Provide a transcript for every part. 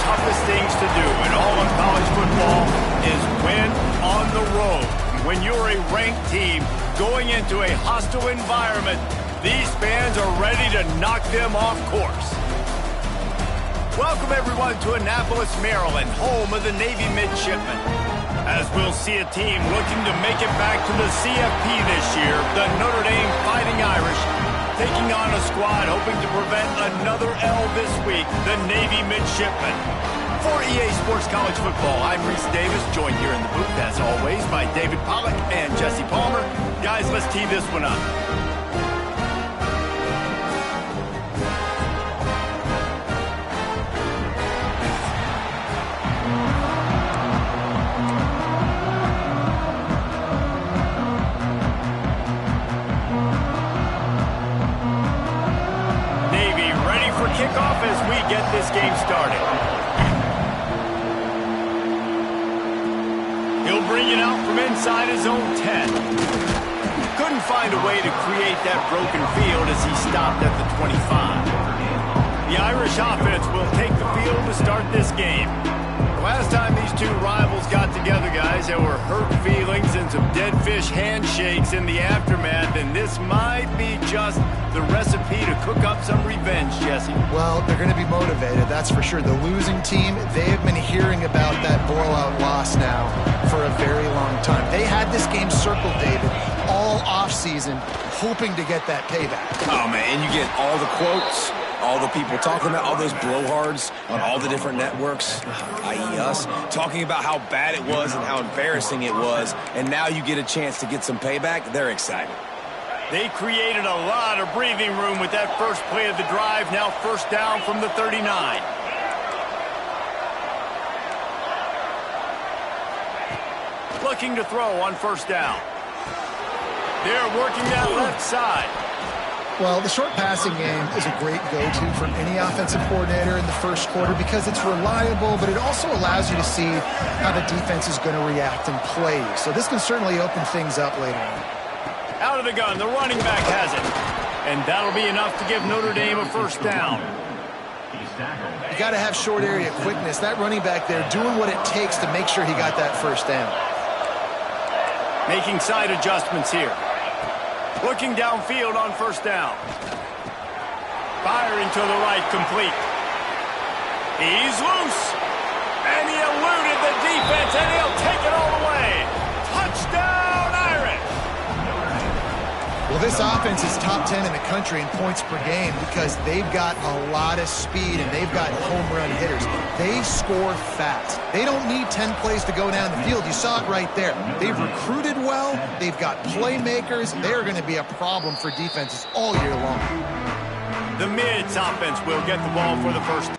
toughest things to do in all of college football is win on the road. When you're a ranked team going into a hostile environment, these fans are ready to knock them off course. Welcome, everyone, to Annapolis, Maryland, home of the Navy Midshipmen. As we'll see a team looking to make it back to the CFP this year, the Notre Dame Fighting Irish, taking on a squad hoping to prevent another L this week, the Navy Midshipmen. For EA Sports College Football, I'm Reese Davis, joined here in the booth, as always, by David Pollack and Jesse Palmer. Guys, let's tee this one up. Navy ready for kickoff as we get this game started. He'll bring it out from inside his own 10. Couldn't find a way to create that broken field as he stopped at the 25. The Irish offense will take the field to start this game. The last time these two rivals got together, guys, there were hurt feelings and some dead fish handshakes in the aftermath, and this might be just the recipe to cook up some revenge, Jesse. Well, they're going to be motivated, that's for sure. The losing team, they have been hearing about that blowout loss now for a very long time. They had this game circled, David, all offseason, hoping to get that payback. Oh, man, and you get all the quotes, all the people talking about all those blowhards on all the different networks, i.e. us, talking about how bad it was and how embarrassing it was, and now you get a chance to get some payback. They're excited. They created a lot of breathing room with that first play of the drive, now first down from the 39. Looking to throw on first down. They're working that left side. Well, the short passing game is a great go-to for any offensive coordinator in the first quarter because it's reliable, but it also allows you to see how the defense is going to react and play. So this can certainly open things up later on. Out of the gun, the running back has it. And that'll be enough to give Notre Dame a first down. You got to have short area quickness. That running back there doing what it takes to make sure he got that first down. Making side adjustments here. Looking downfield on first down. Firing to the right, complete. He's loose. And he eluded the defense, and he'll take it all the way. Touchdown, Irish! Well, this offense is top 10 in the country in points per game because they've got a lot of speed and they've got home run hitters. They score fast. They don't need 10 plays to go down the field. You saw it right there. They've recruited well. They've got playmakers. They're going to be a problem for defenses all year long. The Mids offense will get the ball for the first.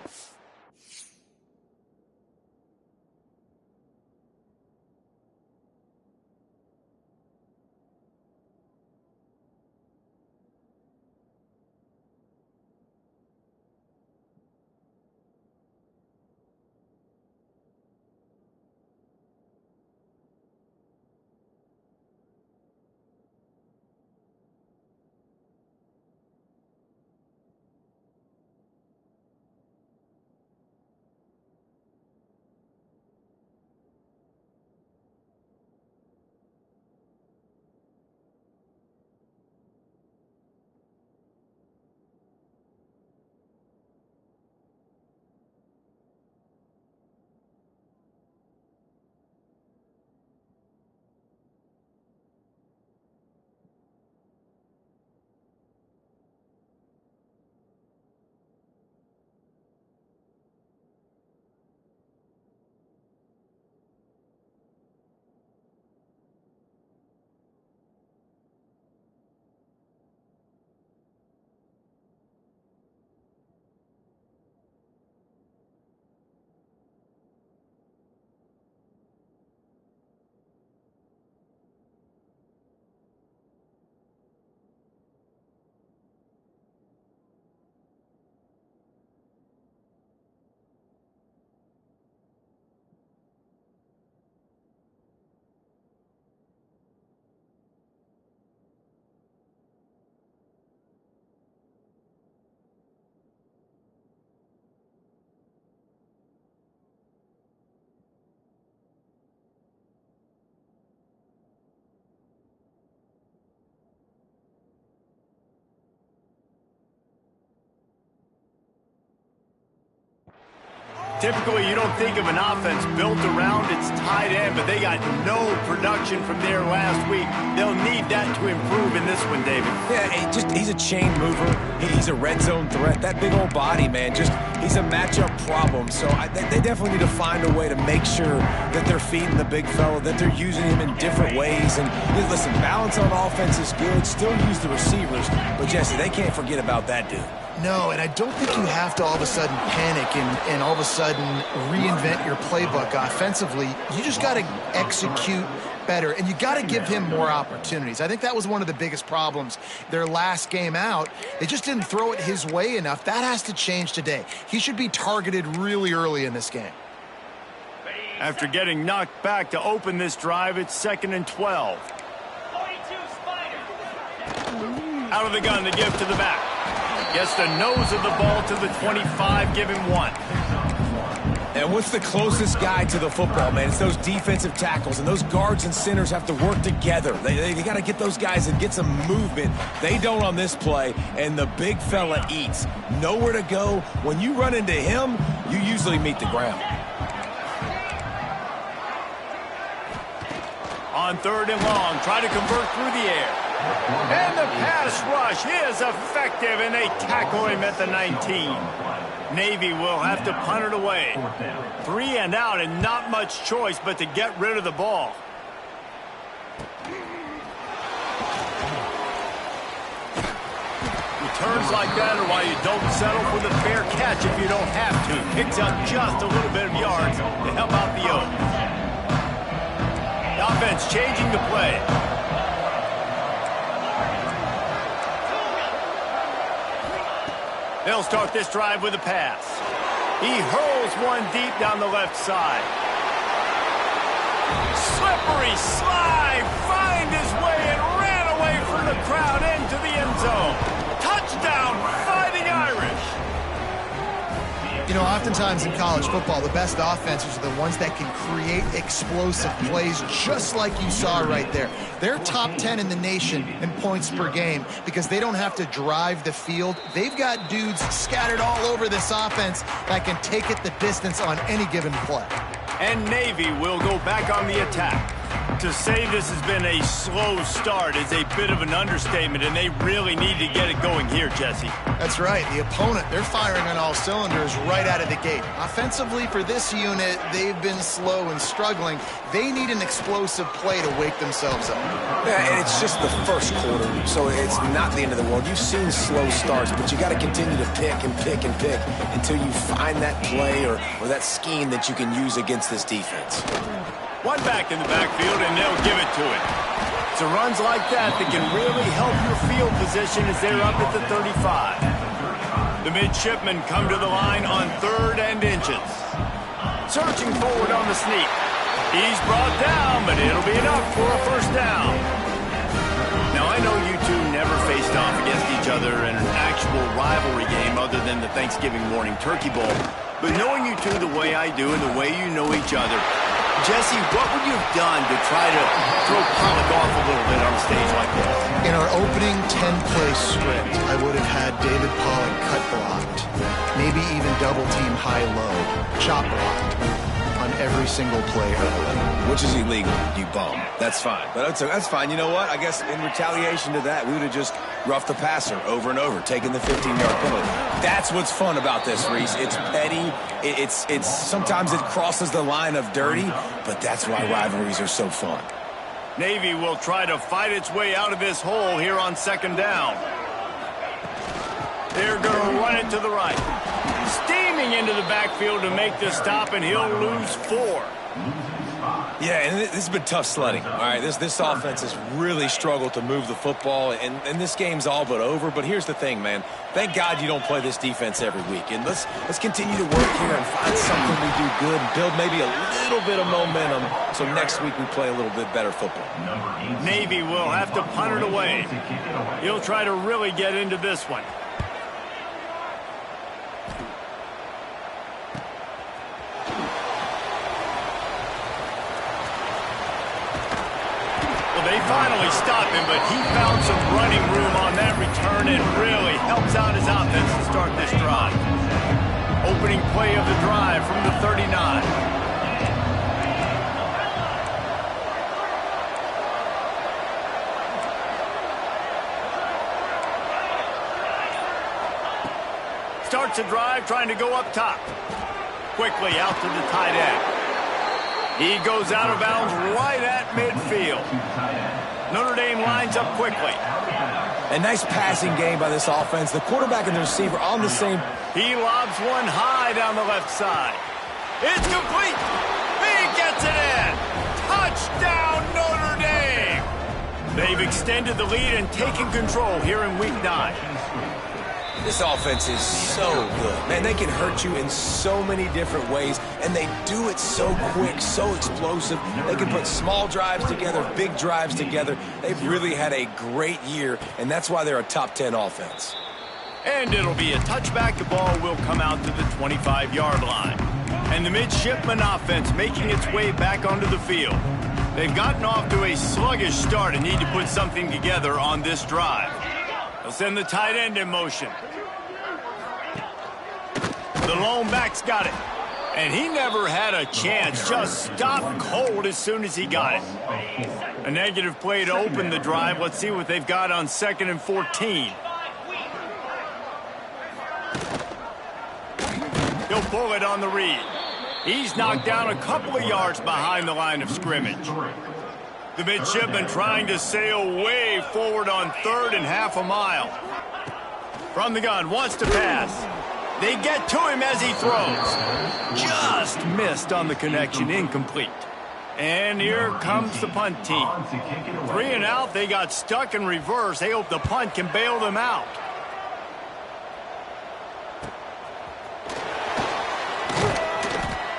Typically, you don't think of an offense built around its tight end, but they got no production from there last week. They'll need that to improve in this one, David. Yeah, he's a chain mover. He's a red zone threat. That big old body, man, he's a matchup problem. So they definitely need to find a way to make sure that they're feeding the big fella, that they're using him in different ways. And listen, balance on offense is good. Still use the receivers. But, Jesse, they can't forget about that dude. No, and I don't think you have to all of a sudden panic and all of a sudden reinvent your playbook offensively. You just got to execute better, and you got to give him more opportunities. I think that was one of the biggest problems their last game out. They just didn't throw it his way enough. That has to change today. He should be targeted really early in this game. After getting knocked back to open this drive, it's 2nd and 12. Out of the gun to give to the back. Gets the nose of the ball to the 25, give him 1. And what's the closest guy to the football, man? It's those defensive tackles, and those guards and centers have to work together. They got to get those guys and get some movement. They don't on this play, and the big fella eats. Nowhere to go. When you run into him, you usually meet the ground. On 3rd and long, try to convert through the air. And the pass rush is effective, and they tackle him at the 19. Navy will have to punt it away. 3 and out, and not much choice but to get rid of the ball. Returns like that are why you don't settle for the fair catch if you don't have to. Picks up just a little bit of yards to help out the Oaks. The offense changing the play. They'll start this drive with a pass. He hurls one deep down the left side. Slippery slide, find his way and ran away from the crowd into the end zone. Touchdown, Fighting Irish. You know, oftentimes in college football, the best offenses are the ones that can create explosive plays, just like you saw right there. They're top 10 in the nation in points per game because they don't have to drive the field. They've got dudes scattered all over this offense that can take it the distance on any given play. And Navy will go back on the attack. To say this has been a slow start is a bit of an understatement, and they really need to get it going here, Jesse. That's right. The opponent, they're firing on all cylinders right out of the gate. Offensively, for this unit, they've been slow and struggling. They need an explosive play to wake themselves up. Yeah, and it's just the first quarter, so it's not the end of the world. You've seen slow starts, but you got to continue to pick and pick and pick until you find that play or that scheme that you can use against this defense. One back in the backfield, and they'll give it to it. So runs like that can really help your field position as they're up at the 35. The midshipmen come to the line on 3rd and inches. Searching forward on the sneak. He's brought down, but it'll be enough for a first down. Now, I know you two never faced off against each other in an actual rivalry game other than the Thanksgiving morning turkey bowl. But knowing you two the way I do and the way you know each other, Jesse, what would you have done to try to throw Pollock off a little bit on a stage like this? In our opening 10-play script, I would have had David Pollock cut blocked, maybe even double-team high-low, chop blocked on every single play early. Which is illegal, you bum. That's fine. But that's fine. You know what? I guess in retaliation to that, we would have just roughed the passer over and over, taking the 15-yard penalty. That's what's fun about this, Reese. It's petty. It's sometimes it crosses the line of dirty, but that's why rivalries are so fun. Navy will try to fight its way out of this hole here on 2nd down. They're going to run it to the right. Steaming into the backfield to make the stop, and he'll lose 4. Yeah, and this has been tough sledding. All right, this offense has really struggled to move the football, and this game's all but over. But here's the thing, man. Thank God you don't play this defense every week. And let's continue to work here and find something we do good and build maybe a little bit of momentum so next week we play a little bit better football. Navy will have to punt it away. He'll try to really get into this one. They finally stop him, but he found some running room on that return and really helps out his offense to start this drive. opening play of the drive from the 39. Starts a drive trying to go up top. Quickly out to the tight end. He goes out of bounds right at midfield. Notre Dame lines up quickly. A nice passing game by this offense. The quarterback and the receiver on the same. He lobs one high down the left side. It's complete. He gets it in. Touchdown, Notre Dame. They've extended the lead and taken control here in Week 9. This offense is so good. Man, they can hurt you in so many different ways, and they do it so quick, so explosive. They can put small drives together, big drives together. They've really had a great year, and that's why they're a top 10 offense. And it'll be a touchback. The ball will come out to the 25-yard line. And the midshipman offense making its way back onto the field. They've gotten off to a sluggish start and need to put something together on this drive. They'll send the tight end in motion. The lone back's got it. And he never had a chance. Just stopped cold as soon as he got it. A negative play to open the drive. Let's see what they've got on 2nd and 14. He'll pull it on the read. He's knocked down a couple of yards behind the line of scrimmage. The midshipman trying to sail way forward on 3rd and half a mile. From the gun, wants to pass. They get to him as he throws. Just missed on the connection, incomplete. And here comes the punt team. 3 and out, they got stuck in reverse. They hope the punt can bail them out.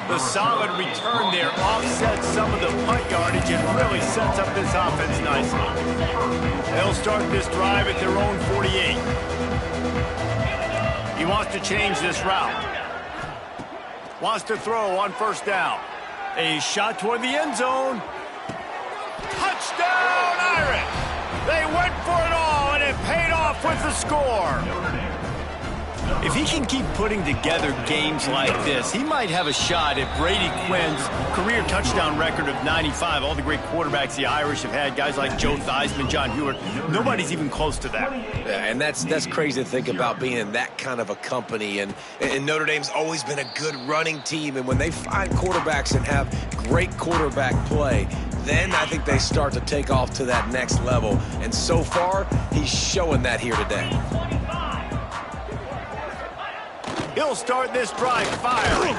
The solid return there offsets some of the punt yardage and really sets up this offense nicely. They'll start this drive at their own 48. He wants to change this route. Wants to throw on 1st down. A shot toward the end zone. Touchdown, Irish! They went for it all, and it paid off with the score. If he can keep putting together games like this, he might have a shot at Brady Quinn's career touchdown record of 95. All the great quarterbacks the Irish have had, guys like Joe Theismann, John Hewart, nobody's even close to that. Yeah, and that's crazy to think about being in that kind of a company. And Notre Dame's always been a good running team. And when they find quarterbacks and have great quarterback play, then I think they start to take off to that next level. And so far, he's showing that here today. He'll start this drive firing.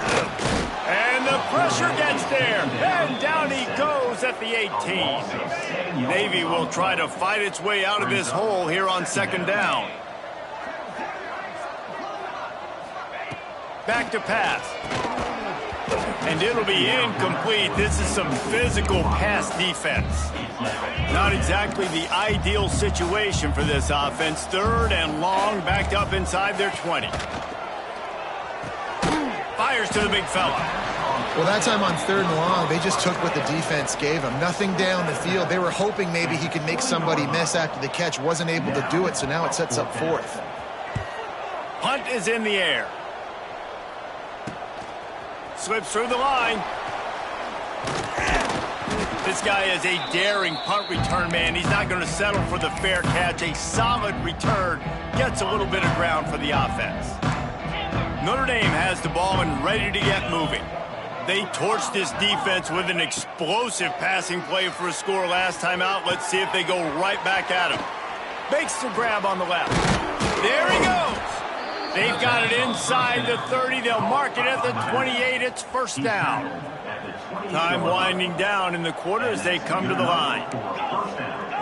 And the pressure gets there. And down he goes at the 18. Navy will try to fight its way out of this hole here on 2nd down. Back to pass. And it'll be incomplete. This is some physical pass defense. Not exactly the ideal situation for this offense. 3rd and long, backed up inside their 20. Fires to the big fella. Well, that time on 3rd and long, they just took what the defense gave them. Nothing down the field. They were hoping maybe he could make somebody miss after the catch. Wasn't able to do it, so now it sets up 4th. Punt is in the air. Slips through the line. This guy is a daring punt return man. He's not going to settle for the fair catch. A solid return. Gets a little bit of ground for the offense. Notre Dame has the ball and ready to get moving. They torched this defense with an explosive passing play for a score last time out. Let's see if they go right back at him. Makes the grab on the left. There he goes. They've got it inside the 30. They'll mark it at the 28. It's 1st down. Time winding down in the quarter as they come to the line.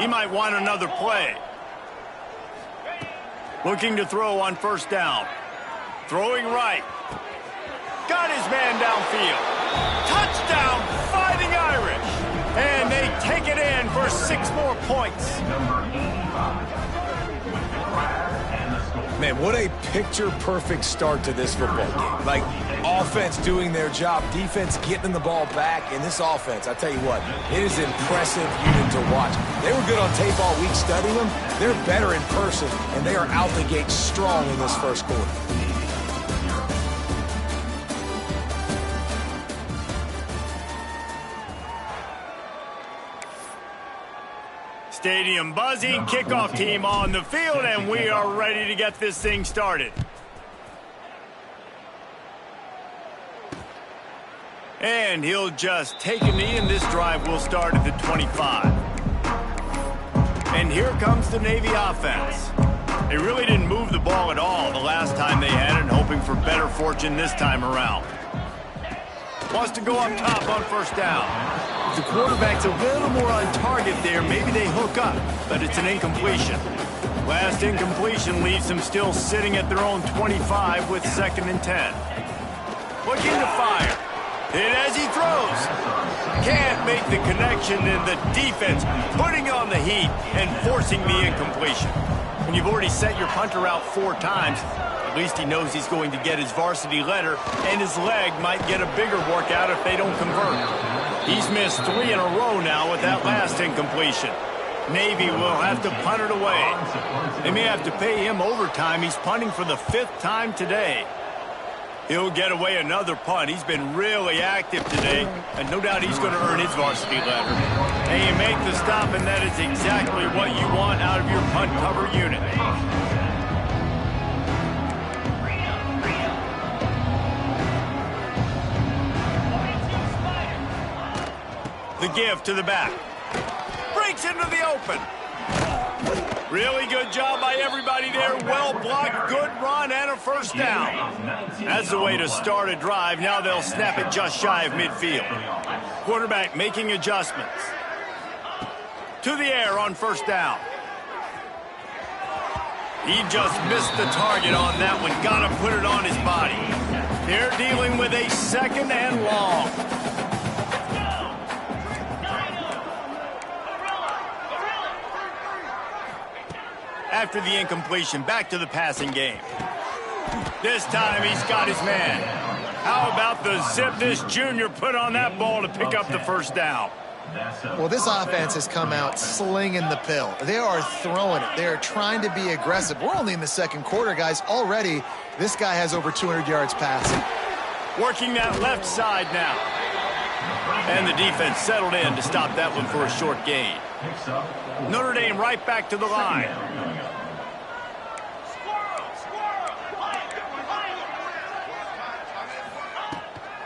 He might want another play. Looking to throw on 1st down. Throwing right. Got his man downfield. Touchdown, Fighting Irish. And they take it in for 6 more points. Man, what a picture-perfect start to this football game. Like, offense doing their job, defense getting the ball back, and this offense, I tell you what, it is an impressive unit to watch. They were good on tape all week studying them. They're better in person, and they are out the gate strong in this 1st quarter. Stadium buzzing, kickoff team on the field, and we are ready to get this thing started. And he'll just take a knee, and this drive will start at the 25. And here comes the Navy offense. They really didn't move the ball at all the last time they had it, hoping for better fortune this time around. Wants to go up top on first down. The quarterback's a little more on target there. Maybe they hook up, but it's an incompletion. Last incompletion leaves them still sitting at their own 25 with 2nd and 10. Looking to fire. Hit as he throws. Can't make the connection, and the defense putting on the heat and forcing the incompletion. When you've already sent your punter out 4 times, at least he knows he's going to get his varsity letter, and his leg might get a bigger workout if they don't convert. He's missed 3 in a row now with that last incompletion. Navy will have to punt it away. They may have to pay him overtime. He's punting for the 5th time today. He'll get away another punt. He's been really active today, and no doubt he's going to earn his varsity letter. And you make the stop, and that is exactly what you want out of your punt cover unit. The give to the back. Breaks into the open. Really good job by everybody there. Well blocked, good run, and a first down. That's the way to start a drive. Now they'll snap it just shy of midfield. Quarterback making adjustments. To the air on first down. He just missed the target on that one. Got to put it on his body. They're dealing with a 2nd and long. After the incompletion, back to the passing game. This time he's got his man. How about the zip this junior put on that ball to pick up the first down? Well, this offense has come out slinging the pill. They are throwing it. They are trying to be aggressive. We're only in the 2nd quarter, guys. Already, this guy has over 200 yards passing. Working that left side now. And the defense settled in to stop that one for a short gain. Notre Dame right back to the line.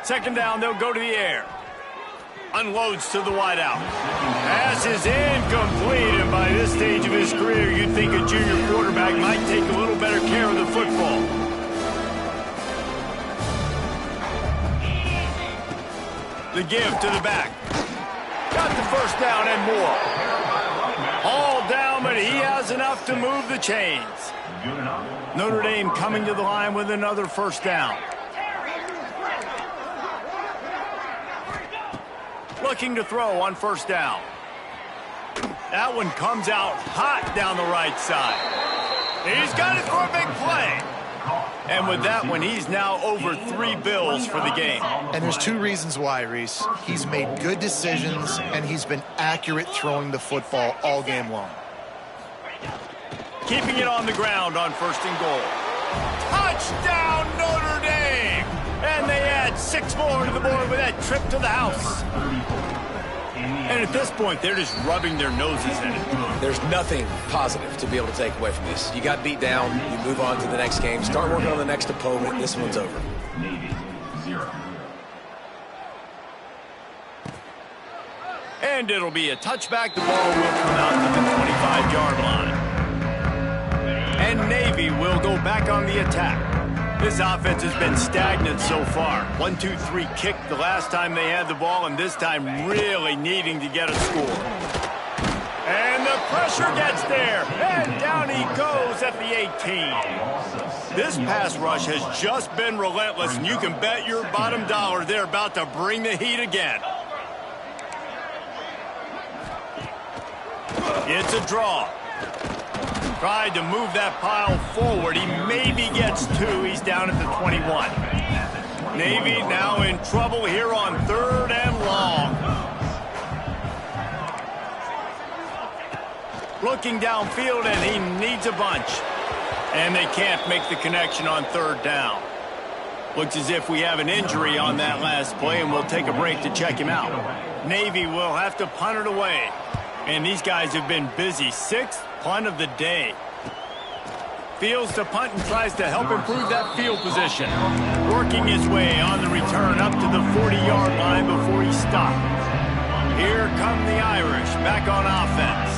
Second down, they'll go to the air. Unloads to the wideout. Pass is incomplete, and by this stage of his career, you'd think a junior quarterback might take a little better care of the football. The give to the back. Got the first down and more. All down, but he has enough to move the chains. Notre Dame coming to the line with another first down. Looking to throw on first down. That one comes out hot down the right side. He's got it for a big play. And with that one, he's now over 3 bills for the game. And there's 2 reasons why, Reese. He's made good decisions, and he's been accurate throwing the football all game long. Keeping it on the ground on 1st and goal. Touchdown, Notre Dame! And they add 6 more to the board with that trip to the house. And at this point, they're just rubbing their noses in it. There's nothing positive to be able to take away from this. You got beat down, you move on to the next game, start working on the next opponent. This one's over. And it'll be a touchback. The ball will come out to the 25-yard line. And Navy will go back on the attack. This offense has been stagnant so far. 1-2-3 kick the last time they had the ball, and this time really needing to get a score. And the pressure gets there, and down he goes at the 18. This pass rush has just been relentless, and you can bet your bottom dollar they're about to bring the heat again. It's a draw. Tried to move that pile forward. He maybe gets 2. He's down at the 21. Navy now in trouble here on 3rd and long. Looking downfield, and he needs a bunch. And they can't make the connection on 3rd down. Looks as if we have an injury on that last play, and we'll take a break to check him out. Navy will have to punt it away. And these guys have been busy. 6th punt of the day. Fields to punt and tries to help improve that field position. Working his way on the return up to the 40-yard line before he stopped. Here come the Irish back on offense.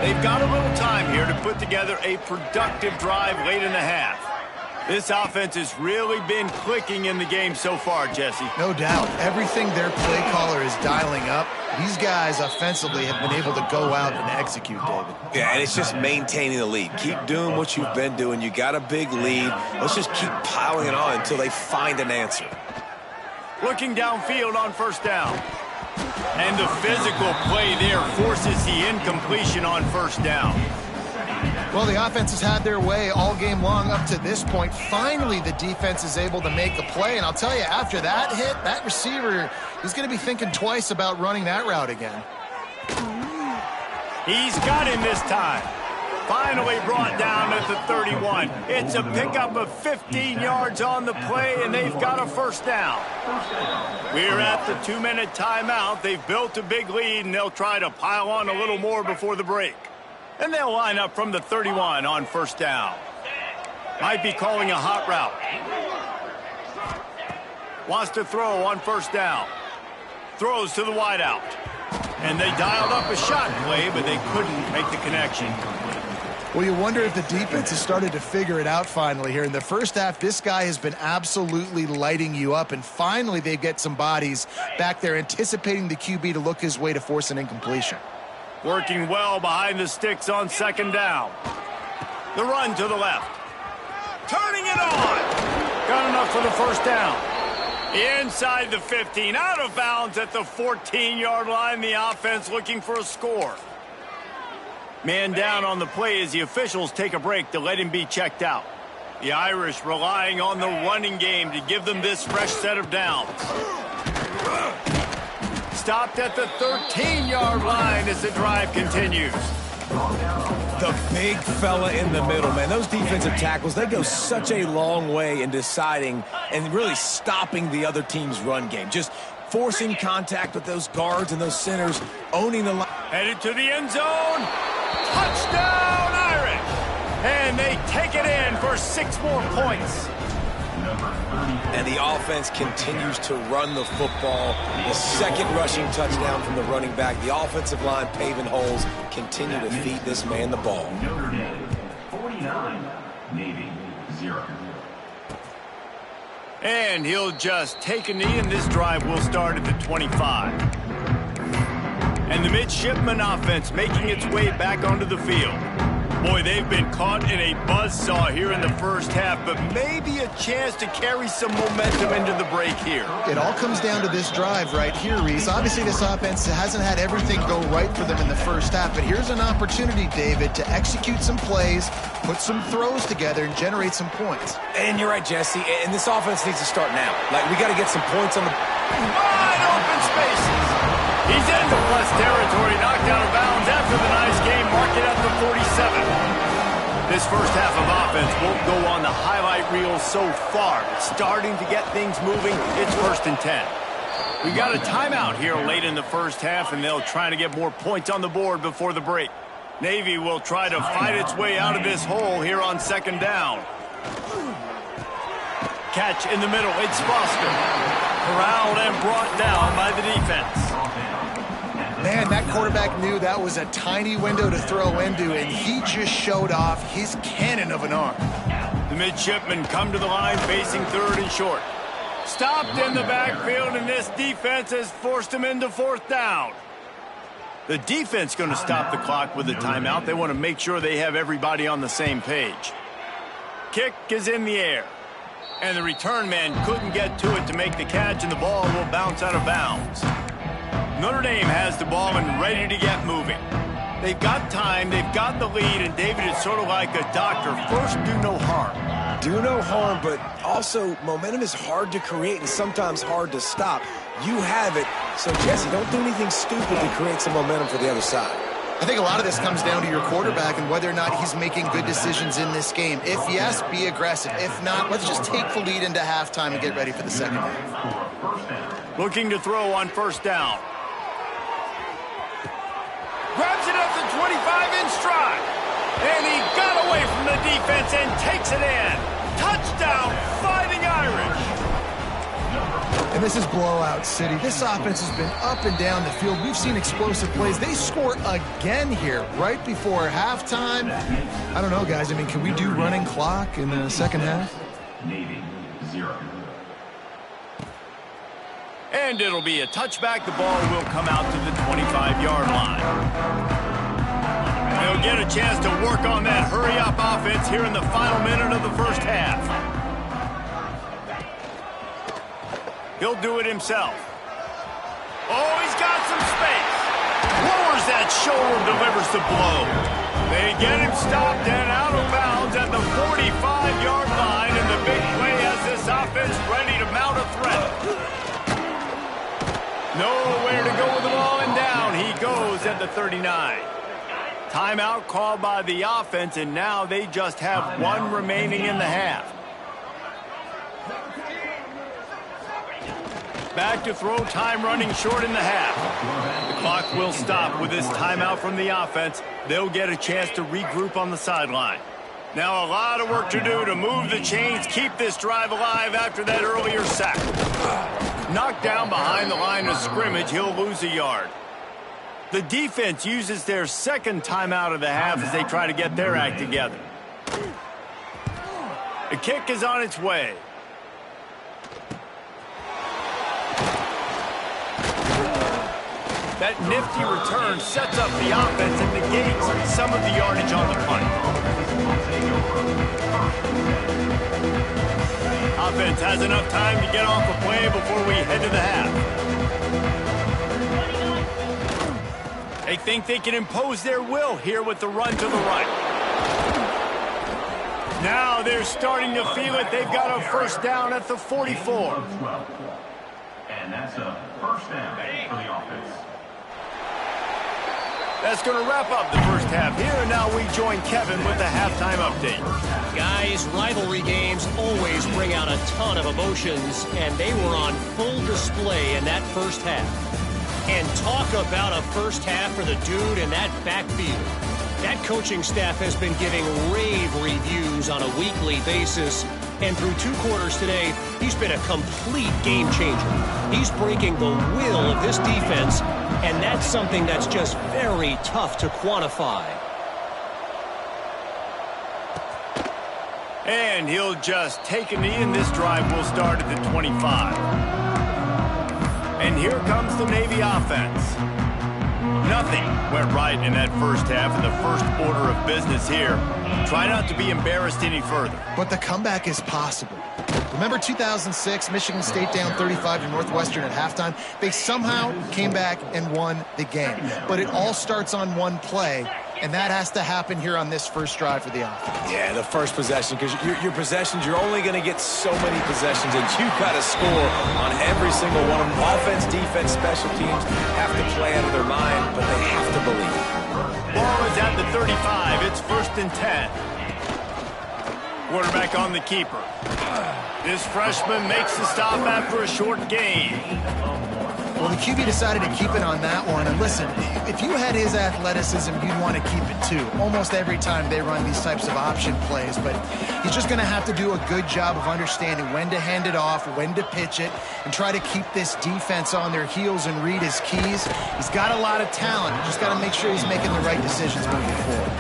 They've got a little time here to put together a productive drive late in the half. This offense has really been clicking in the game so far, Jesse. No doubt. Everything their play caller is dialing up, these guys offensively have been able to go out and execute, David. Yeah, and it's just maintaining the lead. Keep doing what you've been doing. You got a big lead. Let's just keep piling it on until they find an answer. Looking downfield on first down. And the physical play there forces the incompletion on first down. Well, the offense has had their way all game long up to this point. Finally, the defense is able to make a play. And I'll tell you, after that hit, that receiver is going to be thinking twice about running that route again. He's got him this time. Finally brought down at the 31. It's a pickup of 15 yards on the play, and they've got a first down. We're at the 2-minute timeout. They've built a big lead, and they'll try to pile on a little more before the break. And they'll line up from the 31 on first down. Might be calling a hot route. Wants to throw on first down. Throws to the wideout. And they dialed up a shot play, but they couldn't make the connection. Well, you wonder if the defense has started to figure it out finally here. In the first half, this guy has been absolutely lighting you up, and finally they get some bodies back there anticipating the QB to look his way to force an incompletion. Working well behind the sticks on second down. The run to the left. Turning it on. Got enough for the first down. Inside the 15, out of bounds at the 14-yard line. The offense looking for a score. Man down on the play as the officials take a break to let him be checked out. The Irish relying on the running game to give them this fresh set of downs. Stopped at the 13-yard line as the drive continues. The big fella in the middle, man. Those defensive tackles, they go such a long way in deciding and really stopping the other team's run game. Just forcing contact with those guards and those centers, owning the line. Headed to the end zone. Touchdown, Irish! And they take it in for 6 more points. And the offense continues to run the football. The second rushing touchdown from the running back. The offensive line paving holes. Continue to feed this man the ball. Notre Dame 49, Navy 0. And he'll just take a knee, and this drive will start at the 25. And the midshipman offense making its way back onto the field. Boy, they've been caught in a buzzsaw here in the first half, but maybe a chance to carry some momentum into the break here. It all comes down to this drive right here, Reese. Obviously, this offense hasn't had everything go right for them in the first half, but here's an opportunity, David, to execute some plays, put some throws together, and generate some points. And you're right, Jesse, and this offense needs to start now. Like, we got to get some points on the... Wide open spaces. He's into plus territory, knocked out of bounds after the nice game, marked it at the 47. This first half of offense won't go on the highlight reel so far, but starting to get things moving. It's 1st and 10. We got a timeout here late in the first half, and they'll try to get more points on the board before the break. Navy will try to fight its way out of this hole here on second down. Catch in the middle, it's Foster. Corralled and brought down by the defense. Man, that quarterback knew that was a tiny window to throw into, and he just showed off his cannon of an arm. The midshipmen come to the line facing 3rd and short. Stopped in the backfield, and this defense has forced him into 4th down. The defense going to stop the clock with a timeout. They want to make sure they have everybody on the same page. Kick is in the air. And the return man couldn't get to it to make the catch, and the ball will bounce out of bounds. Notre Dame has the ball and ready to get moving. They've got time, they've got the lead, and David is sort of like a doctor. First, do no harm. Do no harm, but also momentum is hard to create and sometimes hard to stop. You have it, so Jesse, don't do anything stupid to create some momentum for the other side. I think a lot of this comes down to your quarterback and whether or not he's making good decisions in this game. If yes, be aggressive. If not, let's just take the lead into halftime and get ready for the second half. Looking to throw on first down. Grabs And he got away from the defense and takes it in. Touchdown, Fighting Irish. And this is blowout city. This offense has been up and down the field. We've seen explosive plays. They score again here right before halftime. I don't know, guys. I mean, can we do running clock in the second half? Navy 0. And it'll be a touchback. The ball will come out to the 25-yard line. They'll get a chance to work on that hurry-up offense here in the final minute of the first half. He'll do it himself. Oh, he's got some space. Lowers that shoulder, delivers the blow. They get him stopped and out of bounds at the 45-yard line, and the big play has this offense ready to mount a threat. Nowhere to go with the ball, and down he goes at the 39. Timeout called by the offense, and now they just have one remaining in the half. Back to throw, time running short in the half. The clock will stop with this timeout from the offense. They'll get a chance to regroup on the sideline. Now a lot of work to do to move the chains, keep this drive alive after that earlier sack. Knocked down behind the line of scrimmage, he'll lose a yard. The defense uses their second timeout of the half as they try to get their act together. The kick is on its way. That nifty return sets up the offense and negates some of the yardage on the punt. Offense has enough time to get off a play before we head to the half. They think they can impose their will here with the run to the right. Now they're starting to feel it. They've got a first down at the 44. And that's a first down for the offense. That's going to wrap up the first half here, and now we join Kevin with the halftime update. Guys, rivalry games always bring out a ton of emotions, and they were on full display in that first half. And talk about a first half for the dude in that backfield. That coaching staff has been giving rave reviews on a weekly basis, and through 2 quarters today, he's been a complete game changer. He's breaking the will of this defense, and that's something that's just very tough to quantify. And he'll just take a knee, and this drive will start at the 25. And here comes the Navy offense. Nothing went right in that first half, and the first order of business here. Try not to be embarrassed any further. But the comeback is possible. Remember 2006, Michigan State down 35 to Northwestern at halftime? They somehow came back and won the game. But it all starts on one play, and that has to happen here on this first drive for the offense. Yeah, the first possession, because your possessions, you're only going to get so many possessions, and you've got to score on every single one of them. Offense, defense, special teams have to play out of their mind, but they have to believe. Ball is at the 35. It's 1st and 10. Quarterback on the keeper. This freshman makes the stop after a short gain. Well, the QB decided to keep it on that one. And listen, if you had his athleticism, you'd want to keep it too. Almost every time they run these types of option plays. But he's just going to have to do a good job of understanding when to hand it off, when to pitch it, and try to keep this defense on their heels and read his keys. He's got a lot of talent. Just got to make sure he's making the right decisions moving forward.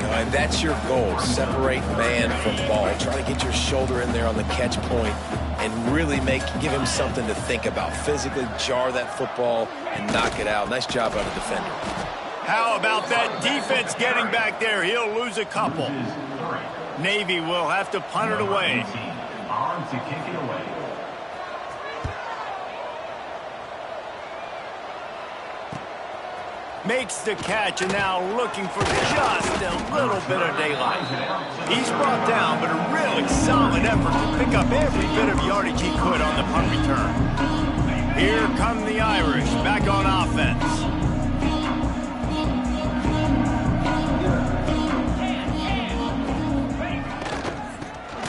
And that's your goal. Separate man from ball. Try to get your shoulder in there on the catch point and really give him something to think about. Physically jar that football and knock it out. Nice job out of the defender. How about that defense getting back there? He'll lose a couple. Navy will have to punt it away. On to kick it away. Makes the catch, and now looking for just a little bit of daylight. He's brought down, but a really solid effort to pick up every bit of yardage he could on the punt return. Here come the Irish, back on offense.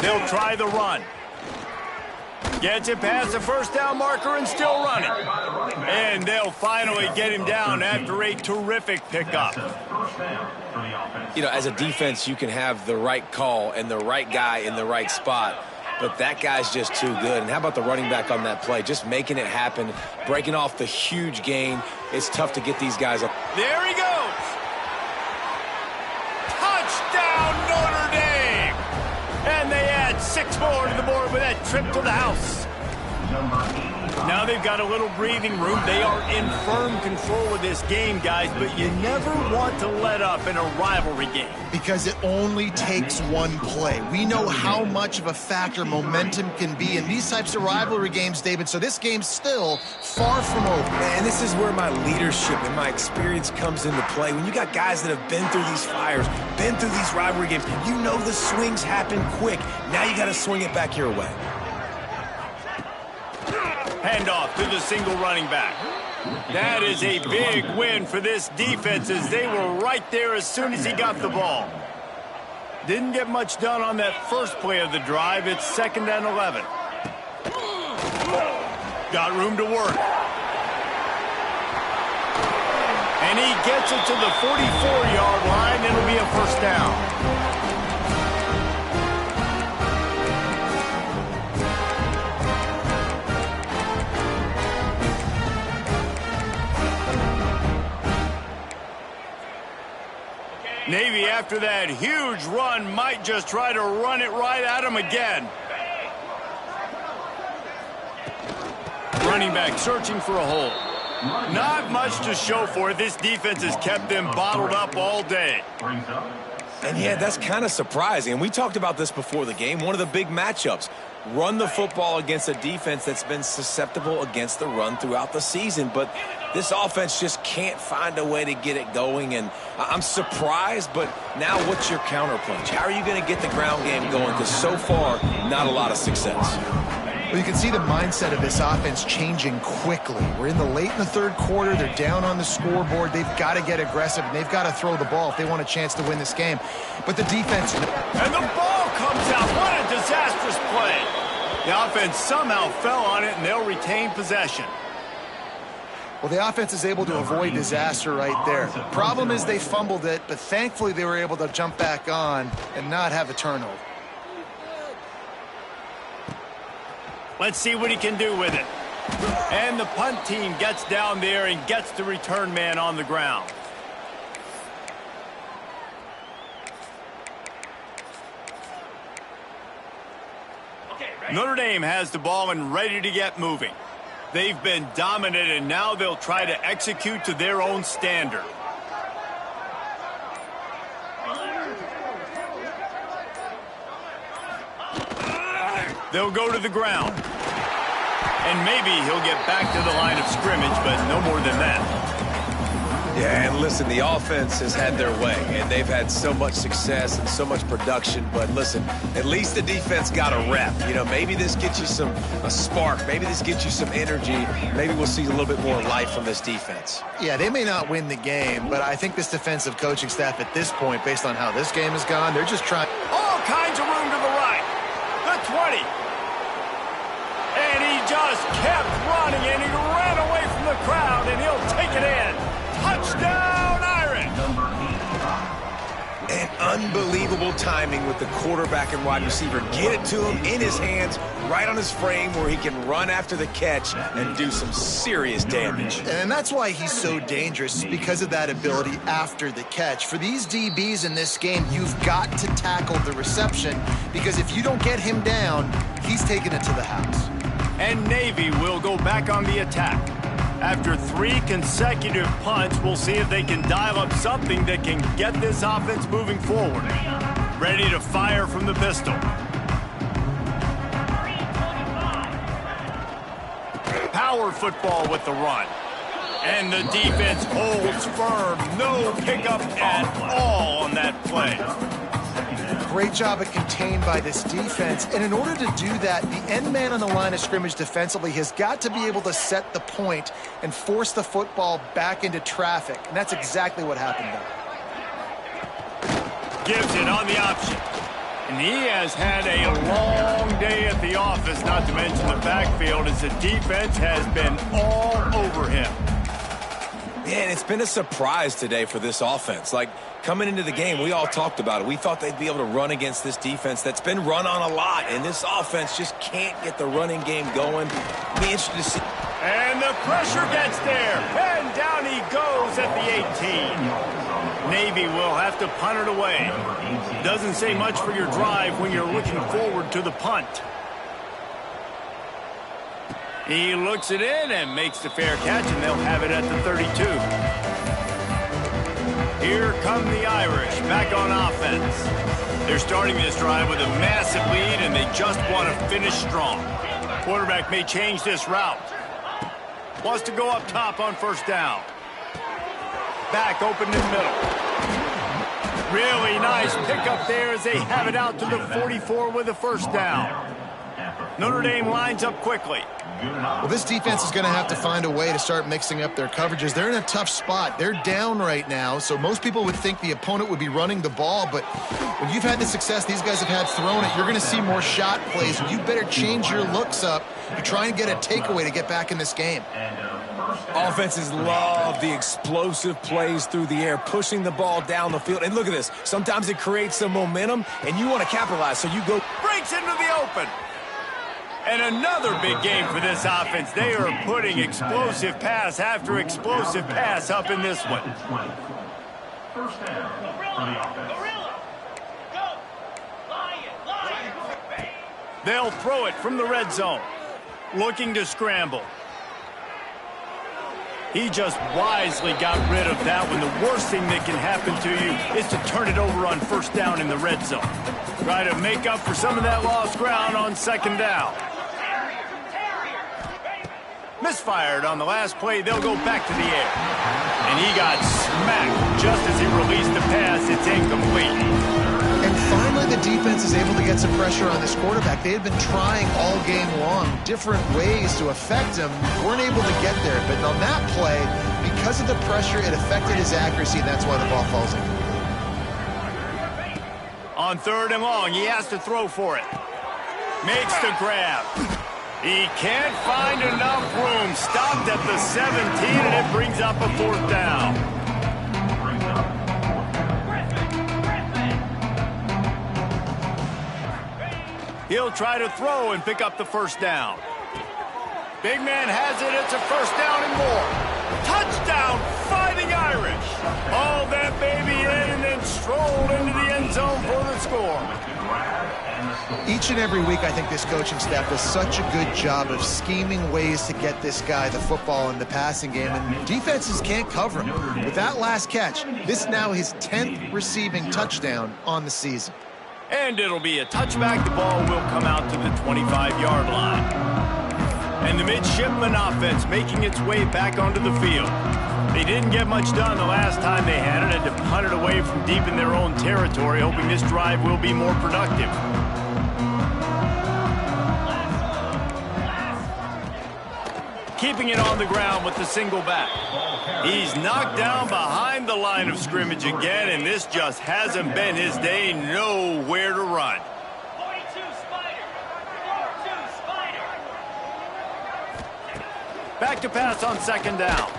They'll try the run. Gets it past the first down marker and still running. And they'll finally get him down after a terrific pickup. You know, as a defense, you can have the right call and the right guy in the right spot, but that guy's just too good. And how about the running back on that play? Just making it happen, breaking off the huge gain. It's tough to get these guys up. There he goes. Touchdown, Notre Dame. And they add 6 more to the board with that trip to the house. Now they've got a little breathing room. They are in firm control of this game, guys, but you never want to let up in a rivalry game. Because it only takes one play. We know how much of a factor momentum can be in these types of rivalry games, David, so this game's still far from over. And this is where my leadership and my experience comes into play. When you got guys that have been through these fires, been through these rivalry games, you know the swings happen quick. Now you got to swing it back your way. Handoff to the single running back. That is a big win for this defense as they were right there as soon as he got the ball. Didn't get much done on that first play of the drive. It's 2nd and 11. Got room to work. And he gets it to the 44-yard line. It'll be a first down. Navy, after that huge run, might just try to run it right at him again. Running back searching for a hole. Not much to show for it. This defense has kept them bottled up all day. And yeah, that's kind of surprising. And we talked about this before the game. One of the big matchups. Run the football against a defense that's been susceptible against the run throughout the season. But this offense just can't find a way to get it going. And I'm surprised, but now what's your counterpunch? How are you going to get the ground game going? Because so far, not a lot of success. Well, you can see the mindset of this offense changing quickly. We're in the late in the 3rd quarter. They're down on the scoreboard. They've got to get aggressive, and they've got to throw the ball if they want a chance to win this game. But the defense... And the ball comes out. What a disastrous play. The offense somehow fell on it, and they'll retain possession. Well, the offense is able to avoid disaster right there. Problem is they fumbled it, but thankfully they were able to jump back on and not have a turnover. Let's see what he can do with it. And the punt team gets down there and gets the return man on the ground. Notre Dame has the ball and ready to get moving. They've been dominant, and now they'll try to execute to their own standard. They'll go to the ground. And maybe he'll get back to the line of scrimmage, but no more than that. Yeah, and listen, the offense has had their way, and they've had so much success and so much production. But listen, at least the defense got a rep. You know, maybe this gets you a spark. Maybe this gets you some energy. Maybe we'll see a little bit more life from this defense. Yeah, they may not win the game, but I think this defensive coaching staff at this point, based on how this game has gone, they're just trying. All kinds of room to the right. The 20. And he just kept running, and he ran away from the crowd, and he'll take it in. Touchdown, Irish! And unbelievable timing with the quarterback and wide receiver. Get it to him in his hands, right on his frame where he can run after the catch and do some serious damage. And that's why he's so dangerous, because of that ability after the catch. For these DBs in this game, you've got to tackle the reception, because if you don't get him down, he's taking it to the house. And Navy will go back on the attack. After 3 consecutive punts, we'll see if they can dial up something that can get this offense moving forward. Ready to fire from the pistol. Power football with the run. And the defense holds firm. No pickup at all on that play. Great job of contained by this defense. And in order to do that, the end man on the line of scrimmage defensively has got to be able to set the point and force the football back into traffic. And that's exactly what happened there. Gives it on the option. And he has had a long day at the office, not to mention the backfield, as the defense has been all over him. Man, it's been a surprise today for this offense. Like, coming into the game, we all talked about it. We thought they'd be able to run against this defense that's been run on a lot, and this offense just can't get the running game going. Be interested to see. And the pressure gets there, and down he goes at the 18. Navy will have to punt it away. Doesn't say much for your drive when you're looking forward to the punt. He looks it in and makes the fair catch, and they'll have it at the 32. Here come the Irish back on offense. They're starting this drive with a massive lead, and they just want to finish strong. Quarterback may change this route. Wants to go up top on first down. Back open in the middle. Really nice pickup there as they have it out to the 44 with a first down. Notre Dame lines up quickly. Well, this defense is going to have to find a way to start mixing up their coverages. They're in a tough spot. They're down right now, so most people would think the opponent would be running the ball, but when you've had the success these guys have had throwing it, you're going to see more shot plays, and you better change your looks up to try and get a takeaway to get back in this game. Offenses love the explosive plays through the air, pushing the ball down the field. And look at this. Sometimes it creates some momentum, and you want to capitalize, so you go. Breaks into the open. And another big game for this offense. They are putting explosive pass after explosive pass up in this one. First down for the offense. They'll throw it from the red zone. Looking to scramble. He just wisely got rid of that one. The worst thing that can happen to you is to turn it over on first down in the red zone. Try to make up for some of that lost ground on second down. Misfired on the last play. They'll go back to the air. And he got smacked just as he released the pass. It's incomplete. And finally, the defense is able to get some pressure on this quarterback. They had been trying all game long different ways to affect him. Weren't able to get there. But on that play, because of the pressure, it affected his accuracy, and that's why the ball falls in. On third and long, he has to throw for it. Makes the grab. He can't find enough room. Stopped at the 17, and it brings up a fourth down. He'll try to throw and pick up the first down. Big man has it. It's a first down and more. Touchdown, Fighting Irish. Hauled that baby in and then strolled into the end zone for the score. Each and every week, I think this coaching staff does such a good job of scheming ways to get this guy the football in the passing game, and defenses can't cover him. With that last catch, this is now his 10th receiving touchdown on the season. And it'll be a touchback. The ball will come out to the 25-yard line. And the midshipman offense making its way back onto the field. They didn't get much done the last time they had it, and to punt it away from deep in their own territory, hoping this drive will be more productive. Keeping it on the ground with the single back. He's knocked down behind the line of scrimmage again, and this just hasn't been his day. Nowhere to run. 42 Spider. 42 Spider. Back to pass on second down.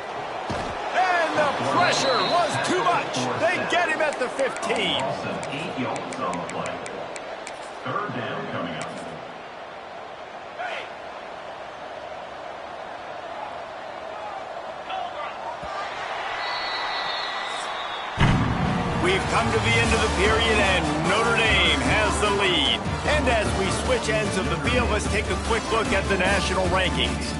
And the pressure was too much. They get him at the 15. 8 yards on the play. Third down coming up. We've come to the end of the period, and Notre Dame has the lead. And as we switch ends of the field, let's take a quick look at the national rankings.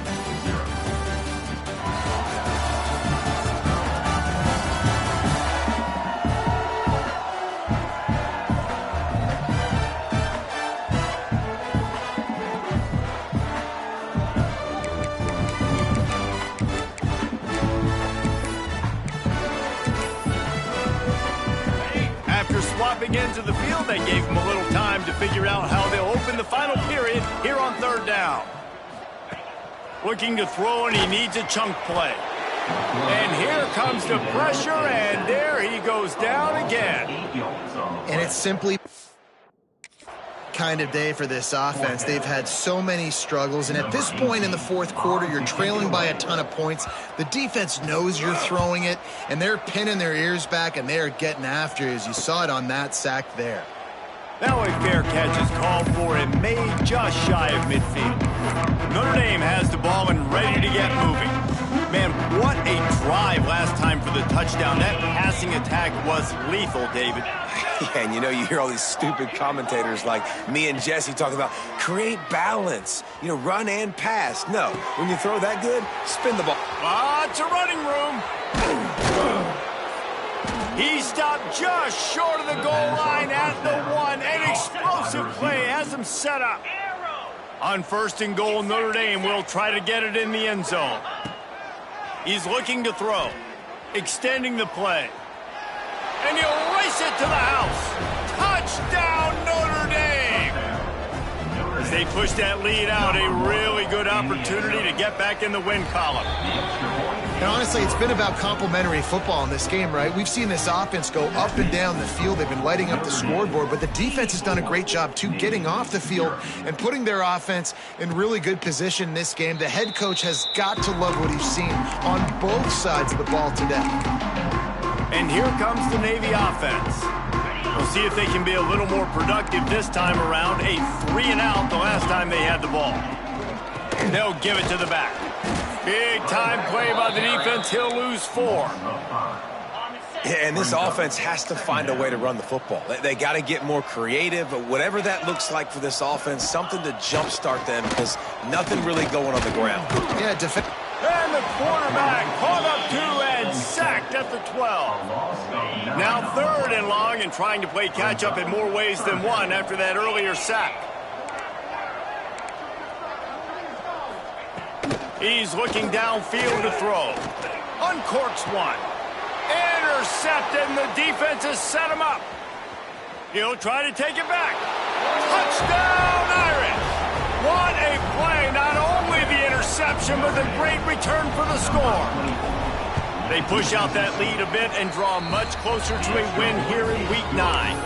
Swapping into the field, they gave him a little time to figure out how they'll open the final period here on third down. Looking to throw, and he needs a chunk play. And here comes the pressure, and there he goes down again. And it's simply kind of day for this offense. They've had so many struggles, and at this point in the fourth quarter, you're trailing by a ton of points. The defense knows you're throwing it, and they're pinning their ears back, and they're getting after you, as you saw it on that sack there. Now a fair catch is called for and made just shy of midfield. Notre Dame has the ball and ready to get moving. Man, what a drive last time for the touchdown. That passing attack was lethal, David. Yeah, and you hear all these stupid commentators like me and Jesse talking about create balance, run and pass. No, when you throw that good, spin the ball. Lots of running room. He stopped just short of the goal line at the 1. An explosive play has him set up. On 1st and goal, Notre Dame will try to get it in the end zone. He's looking to throw, extending the play. And he'll race it to the house. Touchdown, Notre Dame! As they push that lead out, a really good opportunity to get back in the win column. And honestly, it's been about complementary football in this game, right? We've seen this offense go up and down the field. They've been lighting up the scoreboard, but the defense has done a great job, too, getting off the field and putting their offense in really good position in this game. The head coach has got to love what he's seen on both sides of the ball today. And here comes the Navy offense. We'll see if they can be a little more productive this time around. A 3-and-out the last time they had the ball. They'll give it to the back. Big-time play by the defense. He'll lose 4. Yeah, and this offense has to find a way to run the football. They got to get more creative, but whatever that looks like for this offense, something to jumpstart them because nothing really going on the ground. Yeah, and the quarterback caught up 2 and sacked at the 12. Now 3rd and long and trying to play catch-up in more ways than one after that earlier sack. He's looking downfield to throw. Uncorks one. Intercepted, and the defense has set him up. He'll try to take it back. Touchdown, Irish! What a play. Not only the interception, but the great return for the score. They push out that lead a bit and draw much closer to a win here in Week 9.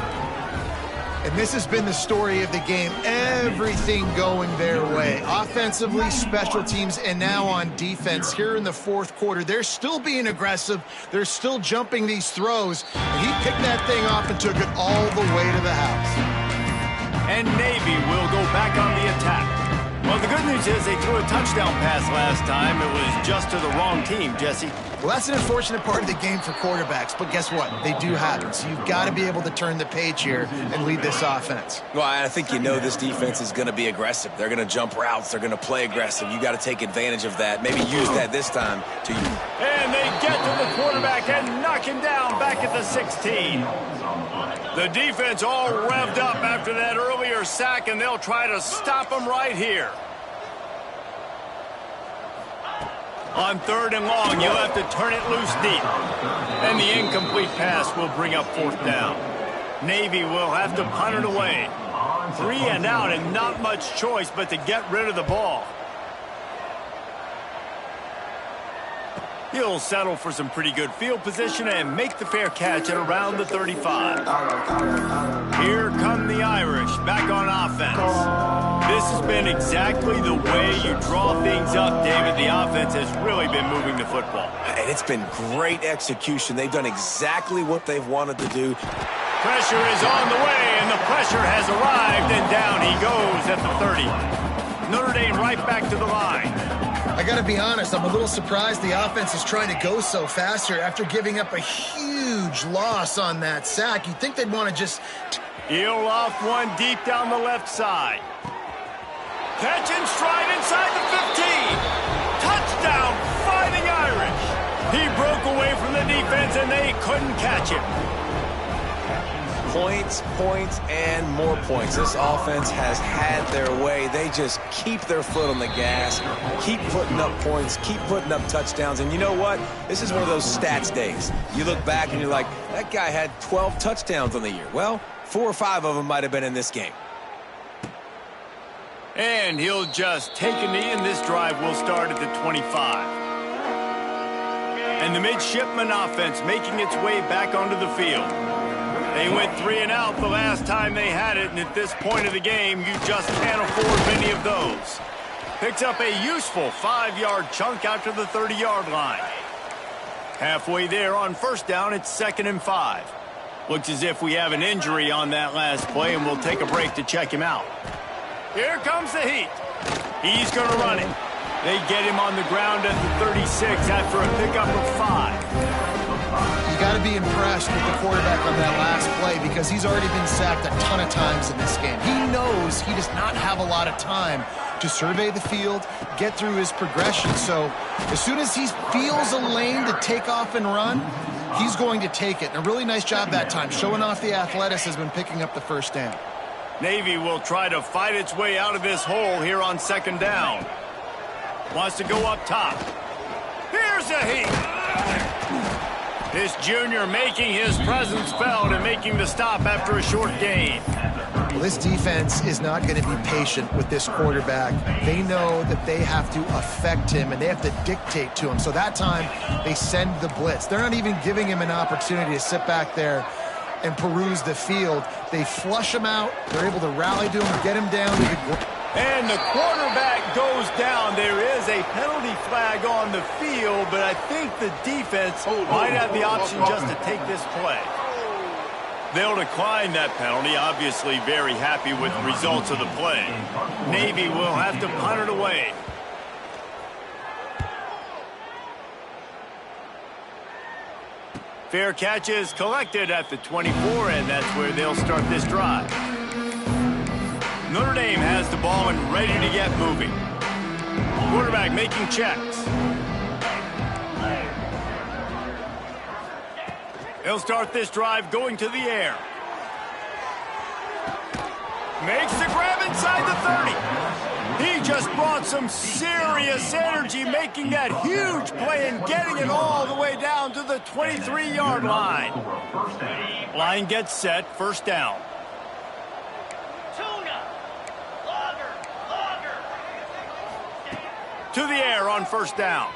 And this has been the story of the game. Everything going their way. Offensively, special teams, and now on defense. Here in the fourth quarter, they're still being aggressive. They're still jumping these throws. And he picked that thing off and took it all the way to the house. And Navy will go back on the attack. Well, the good news is they threw a touchdown pass last time. It was just to the wrong team, Jesse. Well, that's an unfortunate part of the game for quarterbacks, but guess what? They do happen, so you've got to be able to turn the page here and lead this offense. Well, I think this defense is going to be aggressive. They're going to jump routes. They're going to play aggressive. You got to take advantage of that. Maybe use that this time to you. And they get to the quarterback and knock him down back at the 16. The defense all revved up after that earlier sack, and they'll try to stop him right here. On 3rd and long, you'll have to turn it loose deep. And the incomplete pass will bring up 4th down. Navy will have to punt it away. 3 and out and not much choice but to get rid of the ball. He'll settle for some pretty good field position and make the fair catch at around the 35. Here come the Irish back on offense. This has been exactly the way you draw things up, David. The offense has really been moving the football. And it's been great execution. They've done exactly what they've wanted to do. Pressure is on the way, and the pressure has arrived, and down he goes at the 30. Notre Dame right back to the line. I got to be honest, I'm a little surprised the offense is trying to go so fast here after giving up a huge loss on that sack. You'd think they'd want to just... He'll off one deep down the left side. Catch and stride inside the 15. Touchdown, Fighting Irish. He broke away from the defense, and they couldn't catch him. Points, points, and more points. This offense has had their way. They just keep their foot on the gas, keep putting up points, keep putting up touchdowns. And you know what? This is one of those stats days. You look back and you're like, that guy had 12 touchdowns on the year. Well, 4 or 5 of them might have been in this game. And he'll just take a knee, and this drive will start at the 25. And the midshipman offense making its way back onto the field. They went 3 and out the last time they had it, and at this point of the game, you just can't afford many of those. Picks up a useful 5-yard chunk after the 30-yard line. Halfway there on first down, it's 2nd and 5. Looks as if we have an injury on that last play, and we'll take a break to check him out. Here comes the heat. He's going to run it. They get him on the ground at the 36 after a pickup of 5. You got to be impressed with the quarterback on that last play because he's already been sacked a ton of times in this game. He knows he does not have a lot of time to survey the field, get through his progression. So as soon as he feels a lane to take off and run, he's going to take it. And a really nice job that time, showing off the athleticism, picking up the first down. Navy will try to fight its way out of this hole here on 2nd down. Wants to go up top. Here's the heat. This junior making his presence felt and making the stop after a short gain. Well, this defense is not going to be patient with this quarterback. They know that they have to affect him and they have to dictate to him. So that time, they send the blitz. They're not even giving him an opportunity to sit back there and peruse the field. They flush him out. They're able to rally to him, get him down to the... And the quarterback goes down. There is a penalty flag on the field, but I think the defense might have the option just to take this play. They'll decline that penalty, obviously very happy with the results of the play. Navy will have to punt it away. Fair catch is collected at the 24, and that's where they'll start this drive. Notre Dame has the ball and ready to get moving. Quarterback making checks. He'll start this drive going to the air. Makes the grab inside the 30. He just brought some serious energy, making that huge play and getting it all the way down to the 23-yard line. Line gets set, first down. To the air on first down.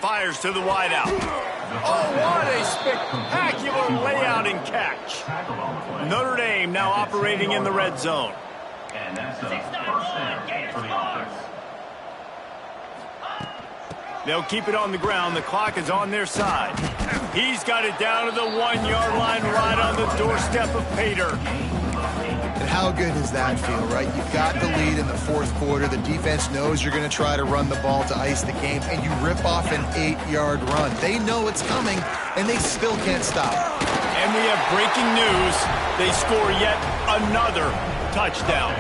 Fires to the wideout. Oh, what a spectacular layout and catch. Notre Dame now operating in the red zone. And that's a first down for the offense. They'll keep it on the ground. The clock is on their side. He's got it down to the 1-yard line right on the doorstep of Pater. And how good does that feel, right? You've got the lead in the fourth quarter. The defense knows you're going to try to run the ball to ice the game, and you rip off an 8-yard run. They know it's coming, and they still can't stop. And we have breaking news. They score yet another touchdown.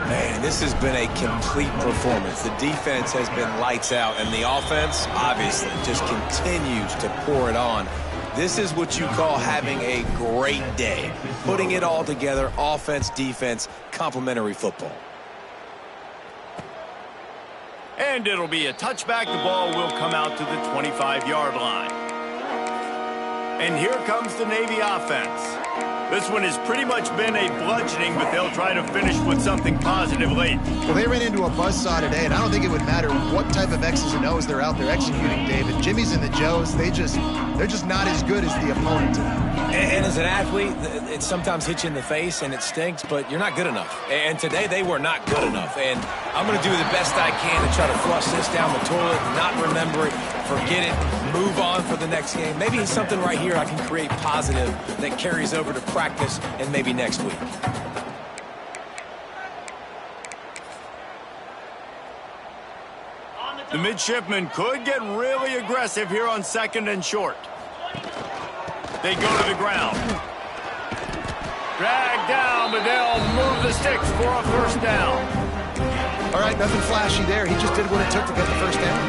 Man, this has been a complete performance. The defense has been lights out, and the offense, obviously, just continues to pour it on. This is what you call having a great day. Putting it all together, offense, defense, complementary football. And it'll be a touchback. The ball will come out to the 25-yard line. And here comes the Navy offense. This one has pretty much been a bludgeoning, but they'll try to finish with something positive late. Well, they ran into a buzzsaw today, and I don't think it would matter what type of X's and O's they're out there executing, David. Jimmy's and the Joes, they're just not as good as the opponent today. And as an athlete, it sometimes hits you in the face and it stinks, but you're not good enough. And today they were not good enough. And I'm going to do the best I can to try to flush this down the toilet, not remember it, forget it, move on for the next game. Maybe it's something right here I can create positive that carries over to practice and maybe next week. The midshipmen could get really aggressive here on 2nd and short. They go to the ground. Drag down, but they'll move the sticks for a first down. All right, nothing flashy there. He just did what it took to get the first down.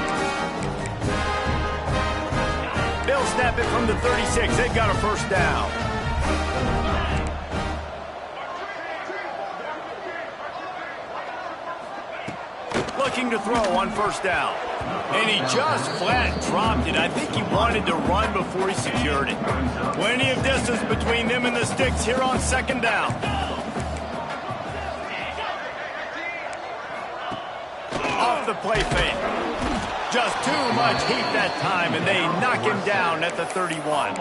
They'll snap it from the 36. They've got a first down. Looking to throw on first down. And he just flat dropped it. I think he wanted to run before he secured it. Plenty of distance between them and the sticks here on 2nd down. Off the play fake. Just too much heat that time, and they knock him down at the 31.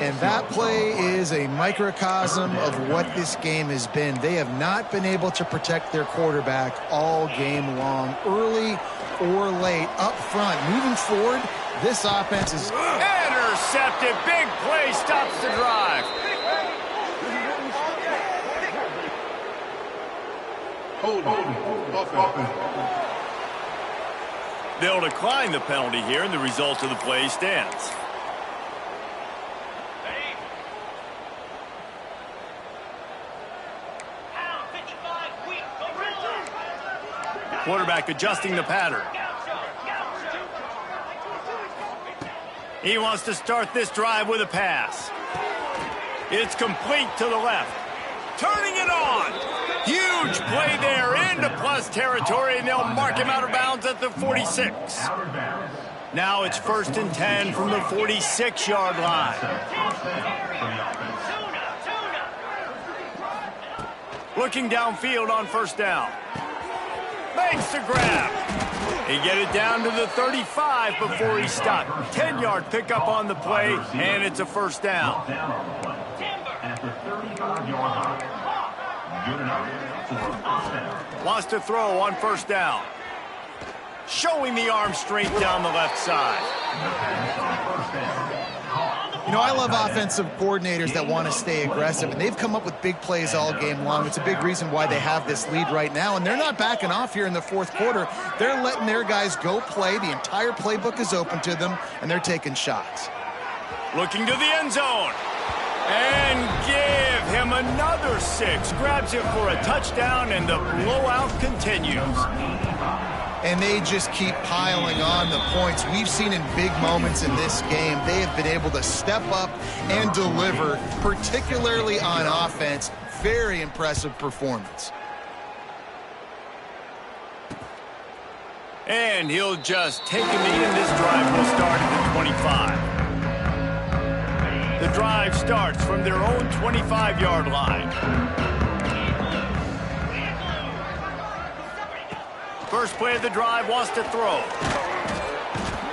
And that play is a microcosm of what this game has been. They have not been able to protect their quarterback all game long, early or late, up front. Moving forward, this offense is... Intercepted. Big play stops the drive. They'll decline the penalty here, and the result of the play stands. Quarterback adjusting the pattern. He wants to start this drive with a pass. It's complete to the left. Turning it on. Huge play there into plus territory, and they'll mark him out of bounds at the 46. Now it's 1st and 10 from the 46-yard line. Looking downfield on 1st down. Makes the grab. He get it down to the 35 before he's stopped. 10-yard pickup on the play, and it's a 1st down. At the 35-yard line. Good enough for a 1st down. Wants to throw on 1st down. Showing the arm strength down the left side. You know, I love offensive coordinators that want to stay aggressive, and they've come up with big plays all game long. It's a big reason why they have this lead right now, and they're not backing off here in the 4th quarter. They're letting their guys go play. The entire playbook is open to them, and they're taking shots. Looking to the end zone. And give him another 6. Grabs it for a touchdown, and the blowout continues. And they just keep piling on the points. We've seen in big moments in this game, they have been able to step up and deliver, particularly on offense. Very impressive performance. And he'll just take a knee, and this drive will start at the 25. The drive starts from their own 25-yard line. First play of the drive, wants to throw.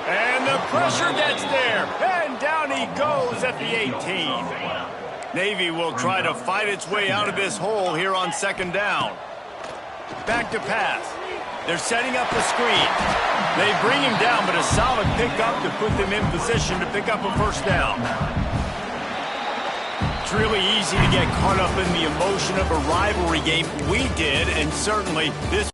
And the pressure gets there. And down he goes at the 18. Navy will try to fight its way out of this hole here on 2nd down. Back to pass. They're setting up the screen. They bring him down, but a solid pickup to put them in position to pick up a 1st down. It's really easy to get caught up in the emotion of a rivalry game. We did, and certainly this